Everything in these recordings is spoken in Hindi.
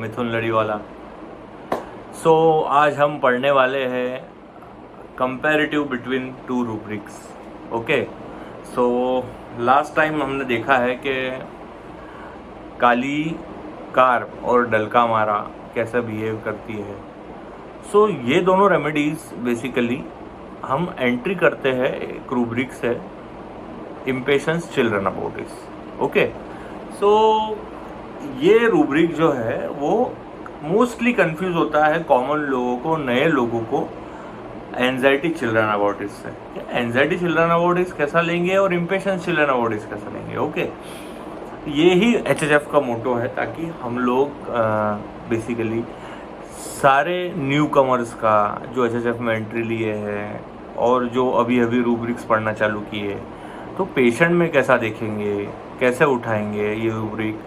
मिथुन लड़ीवाला। आज हम पढ़ने वाले हैं comparative between two rubrics. Okay, last time हमने देखा है कि काली कार्प और डलका मारा कैसे बिहेव करती है। ये दोनों रेमेडीज़ बेसिकली हम एंट्री करते हैं, एक रूब्रिक्स है इम्पेशंस चिल्ड्रन अबाउट इस। ओके, ये रूब्रिक जो है वो मोस्टली कंफ्यूज होता है कॉमन लोगों को, नए लोगों को एंजाइटी चिल्ड्रन अबाउट इस से। एंजाइटी चिल्ड्रन अबाउट इस कैसा लेंगे और इम्पेशंस चिल्ड्रन अबाउट इस कैसा लेंगे। ओके, ये ही HHF का मोटो है, ताकि हम लोग बेसिकली सारे न्यू कमर्स का जो HHF में एंट्री लिए हैं और जो अभी रूब्रिक्स पढ़ना चालू किए, तो पेशेंट में कैसा देखेंगे, कैसे उठाएंगे ये रूब्रिक,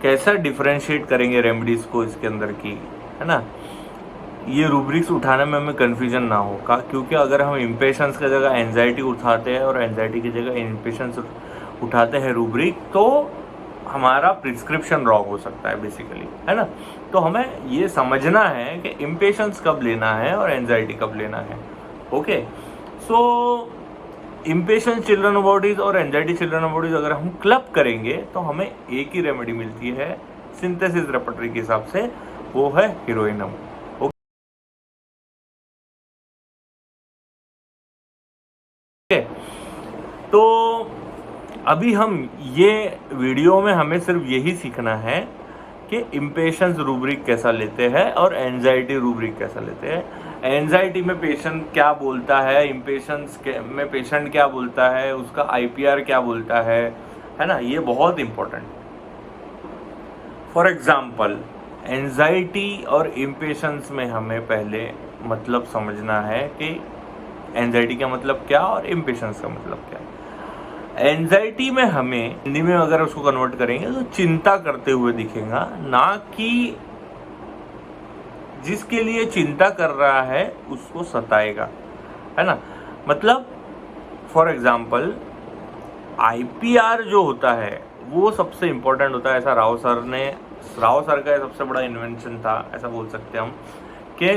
कैसा डिफरेंशिएट करेंगे रेमेडीज़ को इसके अंदर की, है ना। ये रूब्रिक्स उठाने में हमें कन्फ्यूजन ना हो क्योंकि अगर हम इम्पेशंस की जगह एंजाइटी उठाते हैं और एंजाइटी की जगह इम्पेशंस उठाते हैं रूब्रिक, तो हमारा प्रिस्क्रिप्शन रॉन्ग हो सकता है बेसिकली, है ना। तो हमें ये समझना है कि इम्पेशंस कब लेना है और एंजाइटी कब लेना है। ओके, इम्पेशंस चिल्ड्रन अबाउट और एंजाइटी चिल्ड्रन अबाउट अगर हम क्लब करेंगे तो हमें एक ही रेमेडी मिलती है सिंथेसिस रेपर्टरी के हिसाब से, वो है हीरोइनम। ओके, तो अभी हम ये वीडियो में हमें सिर्फ यही सीखना है कि इम्पेशंस रूब्रिक कैसा लेते हैं और एंजाइटी रूब्रिक कैसा लेते हैं। एंजाइटी में पेशेंट क्या बोलता है, इम्पेशंस में पेशेंट क्या बोलता है, उसका IPR क्या बोलता है ना, ये बहुत इम्पोर्टेंट। फॉर एग्जाम्पल, एंजाइटी और इम्पेशंस में हमें पहले मतलब समझना है कि एंजाइटी का मतलब क्या और इम्पेशंस का मतलब क्या। एंजाइटी में हमें हिंदी में अगर उसको कन्वर्ट करेंगे तो चिंता करते हुए दिखेगा, ना कि जिसके लिए चिंता कर रहा है उसको सताएगा, है ना। मतलब फॉर एग्जाम्पल IPR जो होता है वो सबसे इम्पोर्टेंट होता है। ऐसा राव सर का सबसे बड़ा इन्वेंशन था, ऐसा बोल सकते हैं हम, कि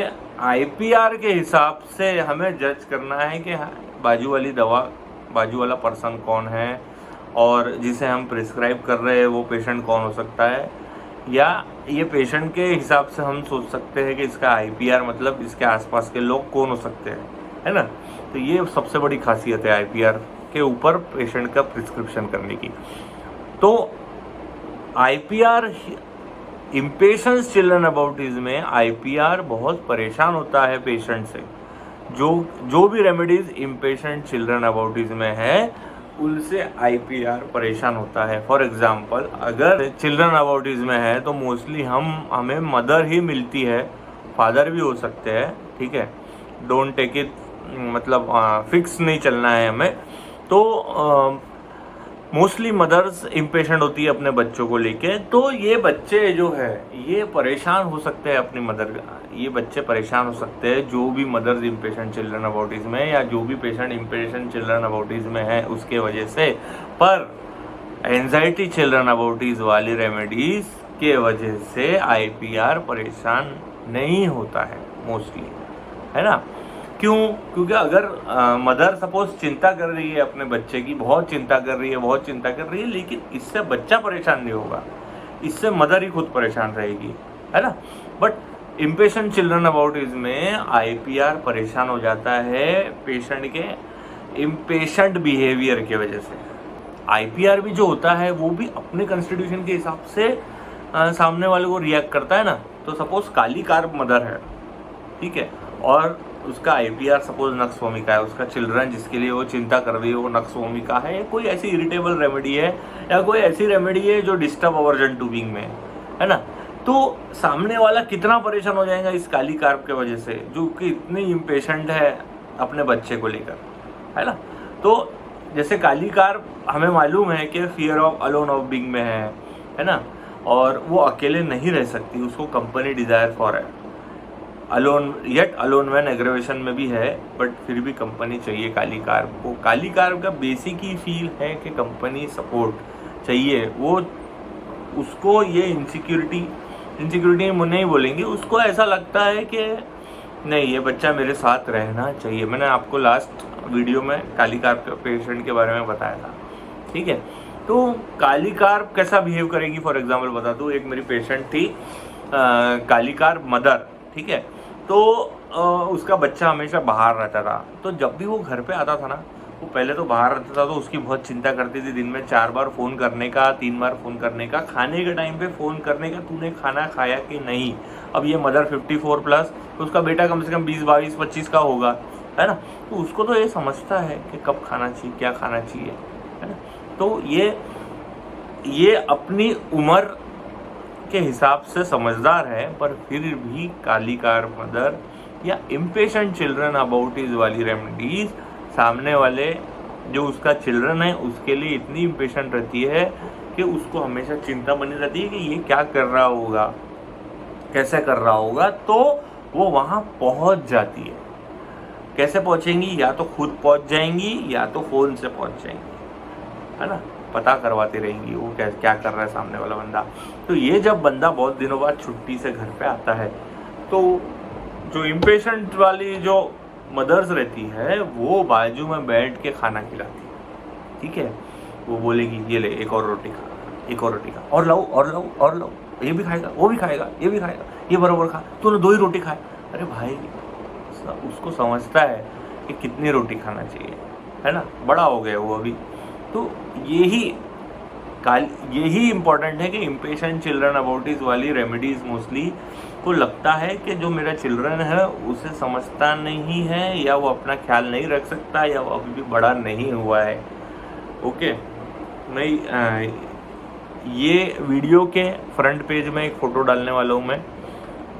IPR के हिसाब से हमें जज करना है कि बाजू वाला पर्सन कौन है और जिसे हम प्रिस्क्राइब कर रहे हैं वो पेशेंट कौन हो सकता है, या ये पेशेंट के हिसाब से हम सोच सकते हैं कि इसका IPR मतलब इसके आसपास के लोग कौन हो सकते हैं, है ना। तो ये सबसे बड़ी खासियत है IPR के ऊपर पेशेंट का प्रिस्क्रिप्शन करने की। तो IPR इम्पेशंस चिल्ड्रन अबाउटीज में IPR बहुत परेशान होता है पेशेंट से। जो भी रेमेडीज इम्पेशेंट चिल्ड्रन अबाउटीज में है उनसे IPR परेशान होता है। फॉर एग्जाम्पल, अगर चिल्ड्रन अबाउटीज में है तो मोस्टली हमें मदर ही मिलती है, फादर भी हो सकते हैं, ठीक है। डोंट टेक इट, मतलब फिक्स नहीं चलना है हमें। तो मोस्टली मदर्स इम्पेशेंट होती है अपने बच्चों को लेके। तो ये बच्चे जो है ये परेशान हो सकते हैं अपनी मदर, ये बच्चे परेशान हो सकते हैं जो भी मदर्स इम्पेशेंट चिल्ड्रन अबाउटीज में या जो भी पेशेंट इम्पेशेंट चिल्ड्रन अबाउटीज में है उसके वजह से। पर एंजाइटी चिल्ड्रन अबाउटीज वाली रेमेडीज के वजह से IPR परेशान नहीं होता है मोस्टली, है ना। क्यों? क्योंकि अगर मदर सपोज चिंता कर रही है अपने बच्चे की, बहुत चिंता कर रही है, लेकिन इससे बच्चा परेशान नहीं होगा, इससे मदर ही खुद परेशान रहेगी, है ना। बट इम्पेशेंट चिल्ड्रन अबाउटीज में IPR परेशान हो जाता है पेशेंट के इम्पेशेंट बिहेवियर की वजह से। IPR भी जो होता है वो भी अपने कॉन्स्टिट्यूशन के हिसाब से सामने वाले को रिएक्ट करता है ना। तो सपोज काली कार्प मदर है, ठीक है, और उसका IPR सपोज नक्स वोमिका है, उसका चिल्ड्रन जिसके लिए वो चिंता कर रही है वो नक्स वोमिका है, कोई ऐसी इरिटेबल रेमेडी है या कोई ऐसी रेमेडी है जो डिस्टर्ब अवर्जन टू बीइंग में है ना। तो सामने वाला कितना परेशान हो जाएगा इस काली कार्प के वजह से, जो कि इतनी इम्पेशेंट है अपने बच्चे को लेकर, है ना। तो जैसे काली कार्प हमें मालूम है कि fear of alone of being में है ना, और वो अकेले नहीं रह सकती, उसको कंपनी डिजायर फॉर है। अलोन व्हेन एग्रेवेशन में भी है, बट फिर भी कंपनी चाहिए काली कार्प को। काली कार्प का बेसिक ही फील है कि कंपनी सपोर्ट चाहिए, वो उसको ये इनसिक्योरिटी इनसिक्योरिटी नहीं बोलेंगे, उसको ऐसा लगता है कि नहीं ये बच्चा मेरे साथ रहना चाहिए। मैंने आपको लास्ट वीडियो में काली कार्प के पेशेंट के बारे में बताया था, ठीक है। तो काली कार्प कैसा बिहेव करेगी, फॉर एग्जांपल बता दूँ, एक मेरी पेशेंट थी काली कार्प मदर, ठीक है। तो उसका बच्चा हमेशा बाहर रहता था, तो जब भी वो घर पे आता था ना, वो पहले तो बाहर रहता था तो उसकी बहुत चिंता करती थी, दिन में 4 बार फ़ोन करने का, 3 बार फ़ोन करने का, खाने के टाइम पे फ़ोन करने का, तूने खाना खाया कि नहीं। अब ये मदर 54 प्लस, तो उसका बेटा कम से कम 20, 22, 25 का होगा, है ना। तो उसको तो ये समझता है कि कब खाना चाहिए, क्या खाना चाहिए, है ना। तो ये अपनी उम्र के हिसाब से समझदार है, पर फिर भी काली कार्प मदर या इम्पेशेंट चिल्ड्रन अबाउट इज वाली रेमेडीज सामने वाले जो उसका चिल्ड्रन है उसके लिए इतनी इम्पेशेंट रहती है कि उसको हमेशा चिंता बनी रहती है कि ये क्या कर रहा होगा, कैसे कर रहा होगा। तो वो वहाँ पहुँच जाती है। कैसे पहुँचेंगी, या तो खुद पहुँच जाएंगी या तो फ़ोन से पहुँच जाएंगी, है ना, पता करवाती रहेंगी वो क्या कर रहा है सामने वाला बंदा। तो ये जब बंदा बहुत दिनों बाद छुट्टी से घर पे आता है, तो जो इम्पेशेंट वाली जो मदर्स रहती है वो बाजू में बैठ के खाना खिलाती है, ठीक है। वो बोलेगी ये ले एक और रोटी खा, एक और रोटी खा, और लाओ और लाओ और लाओ, ये भी खाएगा, वो भी खाएगा, ये भी खाएगा, ये बराबर खा, तूने 2 ही रोटी खाए। अरे भाई उसको समझता है कि कितनी रोटी खाना चाहिए, है ना, बड़ा हो गया वो अभी। तो यही इम्पॉर्टेंट है कि इम्पेशेंट चिल्ड्रन अबाउट इज वाली रेमेडीज मोस्टली को लगता है कि जो मेरा चिल्ड्रन है उसे समझता नहीं है, या वो अपना ख्याल नहीं रख सकता, या वो अभी भी बड़ा नहीं हुआ है। ओके, मैं ये वीडियो के फ्रंट पेज में एक फ़ोटो डालने वाला हूँ मैं,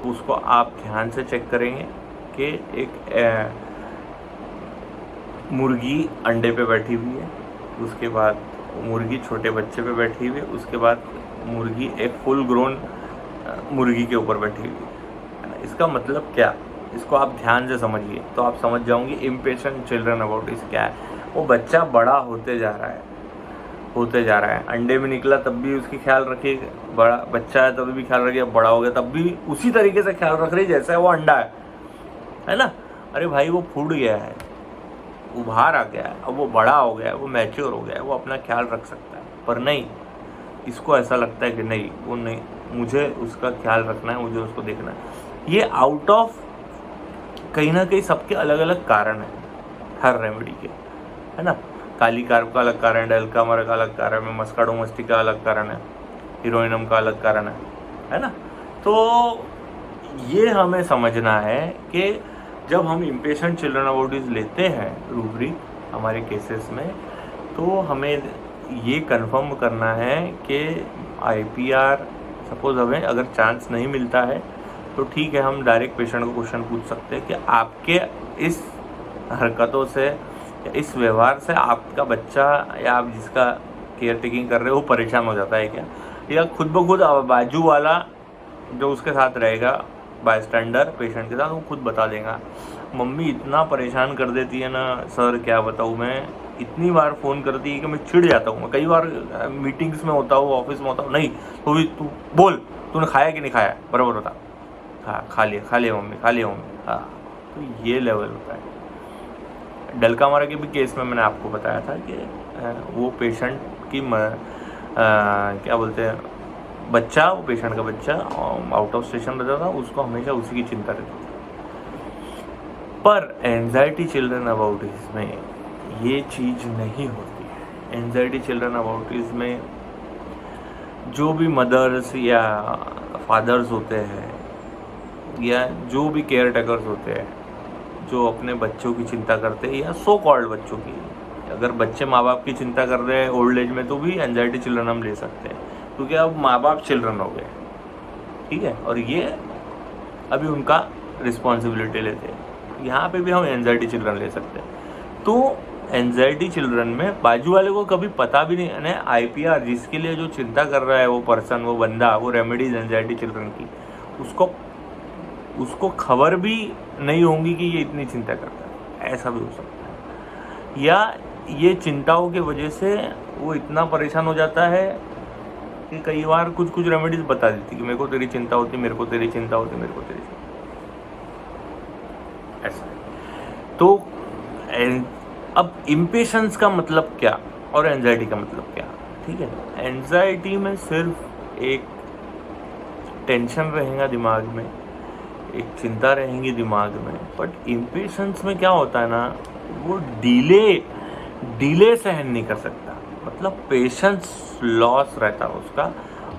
उसको आप ध्यान से चेक करेंगे कि एक मुर्गी अंडे पे बैठी हुई है, उसके बाद मुर्गी छोटे बच्चे पे बैठी हुई है, उसके बाद मुर्गी एक फुल ग्रोन मुर्गी के ऊपर बैठी हुई है ना। इसका मतलब क्या, इसको आप ध्यान से समझिए तो आप समझ जाओगे इम्पेशेंट चिल्ड्रन अबाउट इस क्या है। वो बच्चा बड़ा होते जा रहा है, होते जा रहा है। अंडे में निकला तब भी उसकी ख्याल रखिए, बड़ा बच्चा है तब भी ख्याल रखिए, बड़ा हो गया तब भी उसी तरीके से ख्याल रख रही जैसा वो अंडा है ना। अरे भाई वो फूट गया है, उभार आ गया है, अब वो बड़ा हो गया है, वो मैच्योर हो गया है, वो अपना ख्याल रख सकता है। पर नहीं, इसको ऐसा लगता है कि नहीं वो नहीं, मुझे उसका ख्याल रखना है, मुझे उसको देखना है। ये आउट ऑफ कहीं ना कहीं सबके अलग अलग कारण है हर रेमेडी के, है ना। काली कार्प का अलग कारण है, डेल्कामर का अलग कारण है, मस्काडोमस्टी का अलग कारण है, हीरोइनम का अलग कारण है ना। तो ये हमें समझना है कि जब हम इम्पेशेंट चिल्ड्रन अबाउट लेते हैं रूब्रिक हमारे केसेस में, तो हमें ये कंफर्म करना है कि IPR सपोज हमें अगर चांस नहीं मिलता है तो ठीक है, हम डायरेक्ट पेशेंट को क्वेश्चन पूछ सकते हैं कि आपके इस हरकतों से या इस व्यवहार से आपका बच्चा या आप जिसका केयर टेकिंग कर रहे हो परेशान हो जाता है क्या, या खुद ब खुद बाजू वाला जो उसके साथ रहेगा बाय स्टैंडर पेशेंट के साथ वो खुद बता देगा। मम्मी इतना परेशान कर देती है ना सर, क्या बताऊँ मैं, इतनी बार फ़ोन करती है कि मैं चिढ़ जाता हूँ। मैं कई बार मीटिंग्स में होता हूँ, ऑफिस में होता हूँ, नहीं तो भी तू बोल तूने खाया कि नहीं खाया, बराबर होता, हाँ खा लिया मम्मी, खा लिया मम्मी, हाँ। तो ये लेवल होता है। डेल्कामर के भी केस में मैंने आपको बताया था कि वो पेशेंट की क्या बोलते हैं बच्चा, वो पेशेंट का बच्चा आउट ऑफ स्टेशन रहता था, उसको हमेशा उसी की चिंता रहती थी। पर एंजाइटी चिल्ड्रन अबाउट इसमें ये चीज़ नहीं होती है। एंजाइटी चिल्ड्रन अबाउट इसमें जो भी मदर्स या फादर्स होते हैं या जो भी केयर टेकर्स होते हैं जो अपने बच्चों की चिंता करते हैं, या सो कॉल्ड बच्चों की, अगर बच्चे माँ बाप की चिंता कर रहे हैं ओल्ड एज में तो भी एंजाइटी चिल्ड्रन हम ले सकते हैं, क्योंकि अब माँ बाप चिल्ड्रन हो गए, ठीक है, और ये अभी उनका रिस्पॉन्सिबिलिटी लेते हैं। यहाँ पे भी हम एंजाइटी चिल्ड्रन ले सकते हैं। तो एंजाइटी चिल्ड्रन में बाजू वाले को कभी पता भी नहीं है, IPR जिसके लिए जो चिंता कर रहा है वो पर्सन, वो बंदा, वो रेमेडीज एंजाइटी चिल्ड्रन की, उसको खबर भी नहीं होगी कि ये इतनी चिंता करता है, ऐसा भी हो सकता है। या ये चिंताओं की वजह से वो इतना परेशान हो जाता है कि कई बार कुछ कुछ रेमेडीज बता देती कि मेरे को तेरी चिंता होती, मेरे को तेरी चिंता होती, मेरे को तेरी चिंता, ऐसा। तो अब इम्पेशंस का मतलब क्या और एंजाइटी का मतलब क्या, ठीक है। एंजाइटी में सिर्फ एक टेंशन रहेगा दिमाग में, एक चिंता रहेंगी दिमाग में, बट इम्पेशंस में क्या होता है ना, वो डिले सहन नहीं कर सकता, मतलब पेशेंस लॉस रहता है उसका,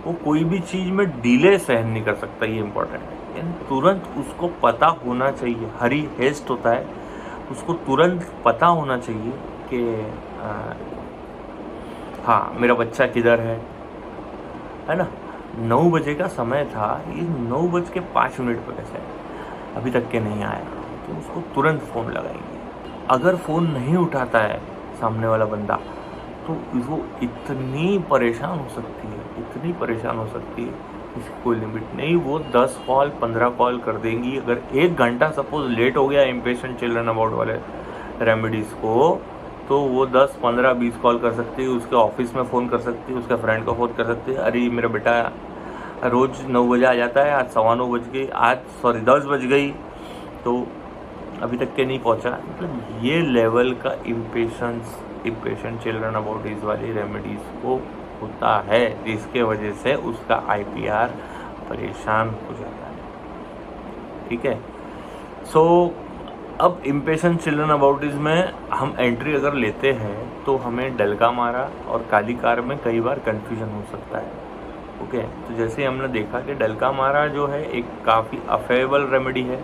वो कोई भी चीज़ में डिले सहन नहीं कर सकता, ये इम्पोर्टेंट है। यानी तुरंत उसको पता होना चाहिए, हरी हेस्ट होता है, उसको तुरंत पता होना चाहिए कि हाँ मेरा बच्चा किधर है ना। 9 बजे का समय था, ये 9:05 पर कैसे है, अभी तक के नहीं आया, तो उसको तुरंत फ़ोन लगाएंगे। अगर फ़ोन नहीं उठाता है सामने वाला बंदा, तो वो इतनी परेशान हो सकती है, इतनी परेशान हो सकती है, इसकी कोई लिमिट नहीं। वो 10 कॉल 15 कॉल कर देंगी। अगर 1 घंटा सपोज लेट हो गया इम्पेशेंट चिल्ड्रन अबाउट वाले रेमेडीज़ को, तो वो 10 15 20 कॉल कर सकती है, उसके ऑफिस में फ़ोन कर सकती है, उसके फ्रेंड को फ़ोन कर सकती है, अरे मेरा बेटा रोज़ 9 बजे आ जाता है, आज 9:15 बज गई, आज 10 बज गई, तो अभी तक के नहीं पहुंचा। मतलब ये लेवल का इम्पेशेंट चिल्ड्रन अबाउट इस वाली रेमेडीज़ को होता है, जिसके वजह से उसका IPR परेशान हो जाता है, ठीक है। सो अब इम्पेशेंट चिल्ड्रन अबाउटिज़ में हम एंट्री अगर लेते हैं तो हमें डलका मारा और काली कार में कई बार कन्फ्यूजन हो सकता है, ओके। तो जैसे हमने देखा कि डलका मारा जो है एक काफ़ी अफेबल रेमेडी है।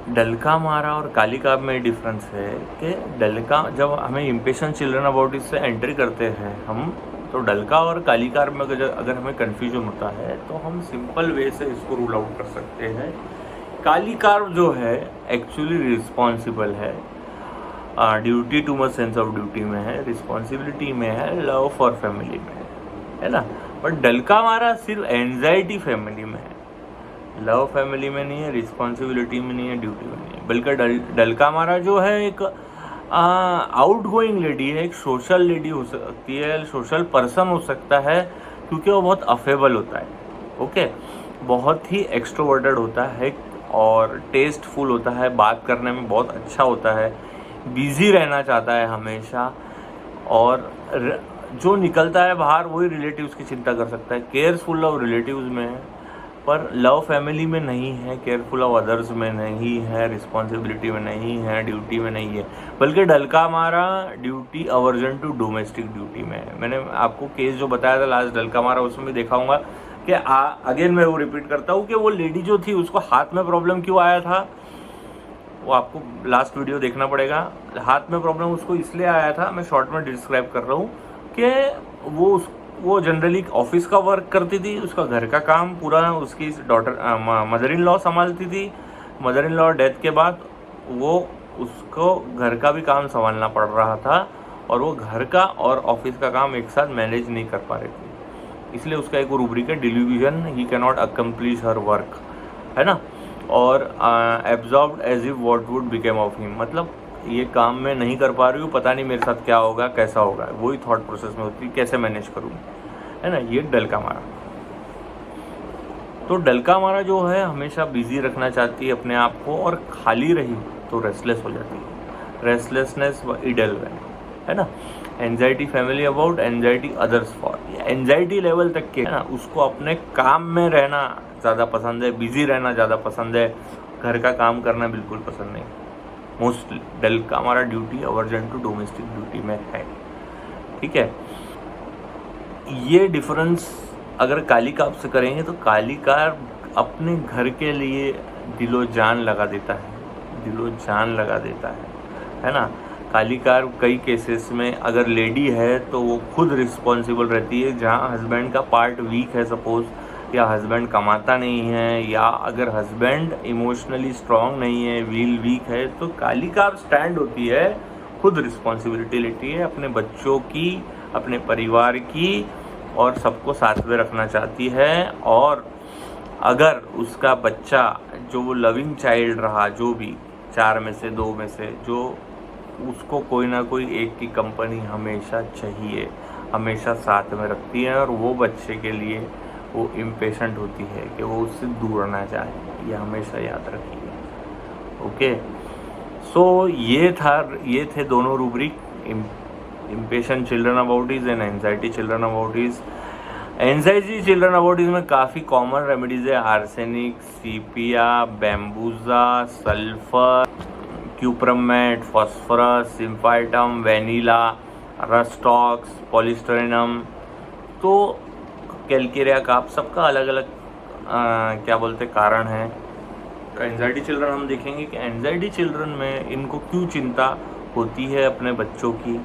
डलका मारा और काली कार में डिफरेंस है कि डलका, जब हमें इम्पेशेंट चिल्ड्रन अबाउटिज़ से एंट्री करते हैं हम, तो डलका और काली कार में अगर हमें कन्फ्यूजन होता है तो हम सिंपल वे से इसको रूल आउट कर सकते हैं। काली कार जो है एक्चुअली रिस्पॉन्सिबल है, duty too much sense of duty में है, रिस्पॉन्सिबिलिटी में है, लव फॉर फैमिली में है ना। बट डलका मारा सिर्फ एंजाइटी फैमिली में है, लव फैमिली में नहीं है, रिस्पॉन्सिबिलिटी में नहीं है, ड्यूटी में नहीं है। बल्कि डलका मारा जो है एक आउट गोइंग लेडी है, एक सोशल लेडी हो सकती है, सोशल पर्सन हो सकता है, क्योंकि वो बहुत अफेबल होता है, ओके, बहुत ही एक्सट्रोवर्टेड होता है और टेस्टफुल होता है, बात करने में बहुत अच्छा होता है, बिजी रहना चाहता है हमेशा, और जो निकलता है बाहर वही रिलेटिव्स की चिंता कर सकता है, केयरफुल ऑफ रिलेटिव्स में है, पर लव फैमिली में नहीं है, केयरफुल ऑफ अदर्स में नहीं है, रिस्पॉन्सिबिलिटी में नहीं है, ड्यूटी में नहीं है। बल्कि डलका मारा duty aversion to domestic duty में है। मैंने आपको केस जो बताया था लास्ट डलका मारा, उसमें भी देखा होगा कि अगेन मैं वो रिपीट करता हूँ कि वो लेडी जो थी उसको हाथ में प्रॉब्लम क्यों आया था, वो आपको लास्ट वीडियो देखना पड़ेगा। हाथ में प्रॉब्लम उसको इसलिए आया था, मैं शॉर्ट में डिस्क्राइब कर रहा हूँ, कि वो जनरली ऑफिस का वर्क करती थी, उसका घर का काम पूरा उसकी मदर इन लॉ संभालती थी। मदर इन लॉ डेथ के बाद वो उसको घर का भी काम संभालना पड़ रहा था, और वो घर का और ऑफिस का काम एक साथ मैनेज नहीं कर पा रही थी, इसलिए उसका एक रूब्रिक है delusion, he can not accomplish her work, है ना। और absorbed as if what would became of him, मतलब ये काम मैं नहीं कर पा रही हूँ, पता नहीं मेरे साथ क्या होगा, कैसा होगा, वही थॉट प्रोसेस में होती है, कैसे मैनेज करूँ, है ना। ये डलका मारा। तो डलका मारा जो है हमेशा बिजी रखना चाहती है अपने आप को, और खाली रही तो रेस्टलेस हो जाती है, रेस्टलेसनेस इडल है ना। Anxiety family about, anxiety others for, anxiety level तक के है ना, उसको अपने काम में रहना ज़्यादा पसंद है, बिजी रहना ज़्यादा पसंद है, घर का काम करना बिल्कुल पसंद नहीं। मोस्टली डलका हमारा duty aversion to domestic duty में है, ठीक है। ये डिफरेंस अगर काली कार से करेंगे तो काली कार अपने घर के लिए दिलो जान लगा देता है ना। काली कार कई केसेस में अगर लेडी है तो वो खुद रिस्पॉन्सिबल रहती है, जहाँ हस्बैंड का पार्ट वीक है सपोज, या हस्बैंड कमाता नहीं है, या अगर हस्बैंड इमोशनली स्ट्रांग नहीं है, विल वीक है, तो काली कार स्टैंड होती है, खुद रिस्पॉन्सिबिलिटी लेती है अपने बच्चों की, अपने परिवार की, और सबको साथ में रखना चाहती है। और अगर उसका बच्चा जो वो लविंग चाइल्ड रहा, जो भी 4 में से 2 में से, जो उसको कोई ना कोई एक की कंपनी हमेशा चाहिए, हमेशा साथ में रखती है और वो बच्चे के लिए वो इम्पेशेंट होती है कि वो उससे दूर रहना चाहे। ये हमेशा याद रखिए। ओके, सो ये थे दोनों rubric, impatient children about is and anxiety children about is. Anxiety children about is में काफ़ी कॉमन रेमेडीज है, arsenic, sepia, bambusa, sulphur, cuprum met, phosphorus, symphytum, vanilla, rhus tox, polystyrenum. तो कैलकेरिया कार्प सबका अलग अलग क्या बोलते कारण है। एंजाइटी चिल्ड्रन हम देखेंगे कि एंजाइटी चिल्ड्रन में इनको क्यों चिंता होती है अपने बच्चों की,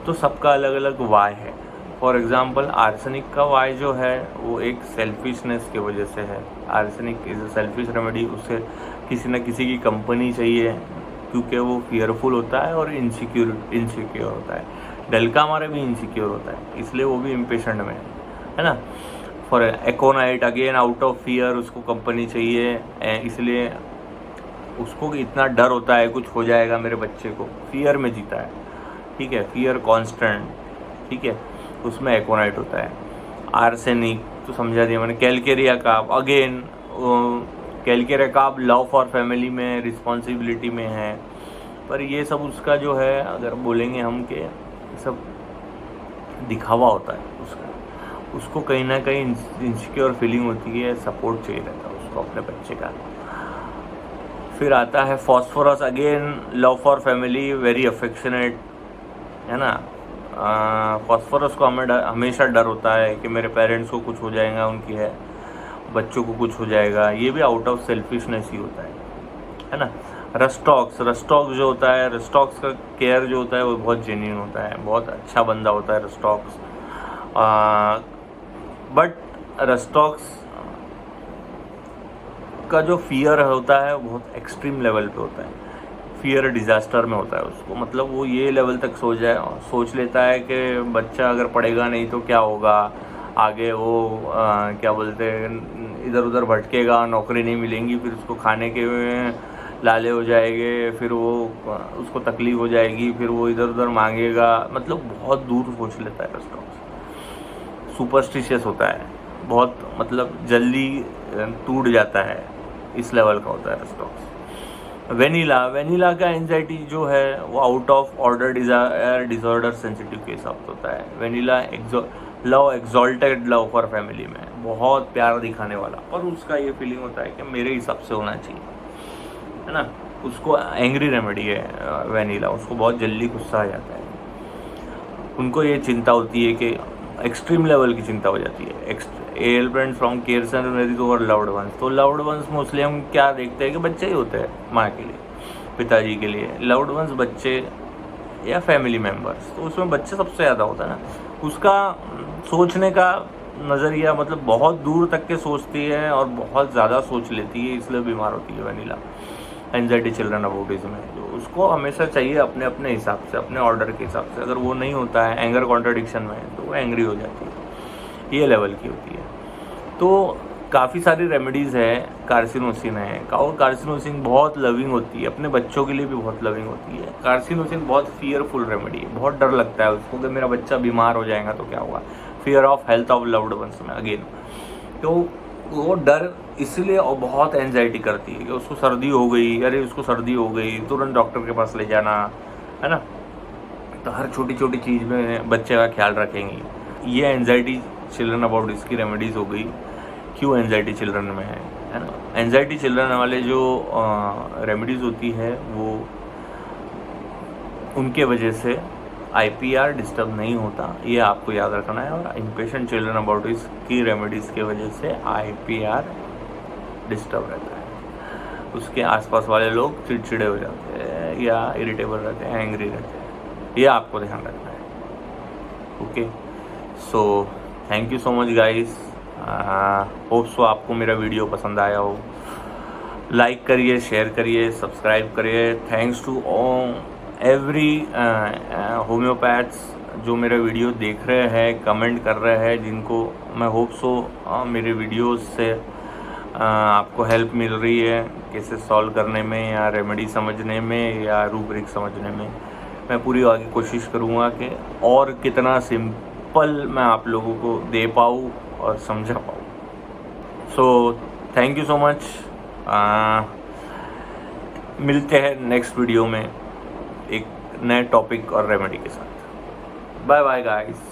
तो सबका अलग अलग वाय है। फॉर एग्जांपल आर्सेनिक का वाय जो है वो एक सेल्फिशनेस की वजह से है। Arsenic is a selfish remedy, उसे किसी न किसी की कंपनी चाहिए क्योंकि वो फियरफुल होता है और इनसिक्योर होता है। डलका हमारा भी इनसिक्योर होता है, इसलिए वो भी इम्पेशेंट में है ना। For aconite again out of fear, उसको कंपनी चाहिए, इसलिए उसको इतना डर होता है कुछ हो जाएगा मेरे बच्चे को, फियर में जीता है। ठीक है, फियर कांस्टेंट, ठीक है, उसमें एकोनाइट होता है। आर्सेनिक तो समझा दिया मैंने। Calcarea carp again, Calcarea carp love for family में, रिस्पॉन्सिबिलिटी में है, पर ये सब उसका जो है अगर बोलेंगे हम कि सब दिखावा होता है उसका। उसको कहीं ना कहीं इनसिक्योर फीलिंग होती है, सपोर्ट चाहिए रहता है उसको अपने बच्चे का। फिर आता है phosphorus, again love for family, very affectionate, है ना। फॉस्फोरस को हमें हमेशा डर होता है कि मेरे पेरेंट्स को कुछ हो जाएगा, उनकी है बच्चों को कुछ हो जाएगा, ये भी आउट ऑफ सेल्फिशनेस ही होता है ना। रस्टॉक्स जो होता है, रस्टॉक्स का केयर जो होता है वो बहुत जेन्युइन होता है, बहुत अच्छा बंदा होता है रस्टॉक्स। बट रस्टॉक्स का जो फियर होता है वो बहुत एक्सट्रीम लेवल पे होता है, फियर डिज़ास्टर में होता है उसको। मतलब वो ये लेवल तक सोच लेता है कि बच्चा अगर पढ़ेगा नहीं तो क्या होगा आगे, वो क्या बोलते हैं इधर उधर भटकेगा, नौकरी नहीं मिलेंगी, फिर उसको खाने के लाले हो जाएंगे, फिर वो उसको तकलीफ हो जाएगी, फिर वो इधर उधर मांगेगा। मतलब बहुत दूर सोच लेता है रस्टॉक्स। सुपरस्टिशियस होता है बहुत, मतलब जल्दी टूट जाता है, इस लेवल का होता है रस्टॉक्स। वेनिला का एंजाइटी जो है वो out of order disorder sensitive case of होता है। Vanilla exalted love for family में, बहुत प्यार दिखाने वाला, पर उसका ये फीलिंग होता है कि मेरे हिसाब से होना चाहिए, है ना। उसको एंग्री रेमेडी है वेनिला, उसको बहुत जल्दी गुस्सा आ जाता है। उनको ये चिंता होती है कि एक्सट्रीम लेवल की चिंता हो जाती है। Element from care centre over loved ones, तो लव्ड वंस मोस्टली हम क्या देखते हैं कि बच्चे ही होते हैं माँ के लिए, पिताजी के लिए। लव्ड वंस बच्चे या फैमिली मेम्बर्स, तो उसमें बच्चे सबसे ज़्यादा होता है ना। उसका सोचने का नज़रिया मतलब बहुत दूर तक के सोचती है और बहुत ज़्यादा सोच लेती है, इसलिए बीमार होती है वेनिला एंजाइटी चिल्ड्रन अबाउटिज्म में। तो उसको हमेशा चाहिए अपने अपने हिसाब से, अपने ऑर्डर के हिसाब से। अगर वो नहीं होता है एंगर कॉन्ट्रडिक्शन में तो वो एंग्री हो जाती है, ये लेवल की होती है। तो काफ़ी सारी रेमेडीज़ है। कार्सिनोसिन है, और कार्सिनोसिन बहुत लविंग होती है, अपने बच्चों के लिए भी बहुत लविंग होती है। कार्सिनोसिन बहुत फियरफुल रेमेडी है, बहुत डर लगता है उसको कि मेरा बच्चा बीमार हो जाएगा तो क्या होगा, fear of health of loved ones में अगेन। तो वो डर इसलिए और बहुत एंजाइटी करती है कि उसको सर्दी हो गई, अरे उसको सर्दी हो गई, तुरंत डॉक्टर के पास ले जाना, है ना। तो हर छोटी छोटी चीज़ में बच्चे का ख्याल रखेंगी। ये एंजाइटी चिल्ड्रन अबाउट इसकी रेमेडीज़ हो गई, क्यों एंजाइटी चिल्ड्रन में है ना। एंजाइटी चिल्ड्रन वाले जो रेमेडीज़ होती है वो उनके वजह से IPR डिस्टर्ब नहीं होता, ये आपको याद रखना है। और इम्पेशेंट चिल्ड्रन अबाउट की रेमेडीज़ की वजह से IPR डिस्टर्ब रहता है, उसके आसपास वाले लोग चिड़चिड़े हो जाते हैं या इरिटेबल रहते हैं, एंग्री रहते हैं, ये आपको ध्यान रखना है। Okay, so thank you so much guys. Hope so आपको मेरा वीडियो पसंद आया हो। लाइक करिए, शेयर करिए, सब्सक्राइब करिए। थैंक्स टू एवरी होम्योपैथ्स जो मेरे वीडियो देख रहे हैं, कमेंट कर रहे हैं, जिनको मैं होप सो मेरे वीडियोस से आपको हेल्प मिल रही है कैसे सॉल्व करने में या रेमेडी समझने में या रूब्रिक समझने में। मैं पूरी आगे कोशिश करूँगा कि और कितना सिंपल मैं आप लोगों को दे पाऊँ और समझा पाऊँ। So thank you so much. मिलते हैं नेक्स्ट वीडियो में एक नए टॉपिक और रेमेडी के साथ। Bye bye guys.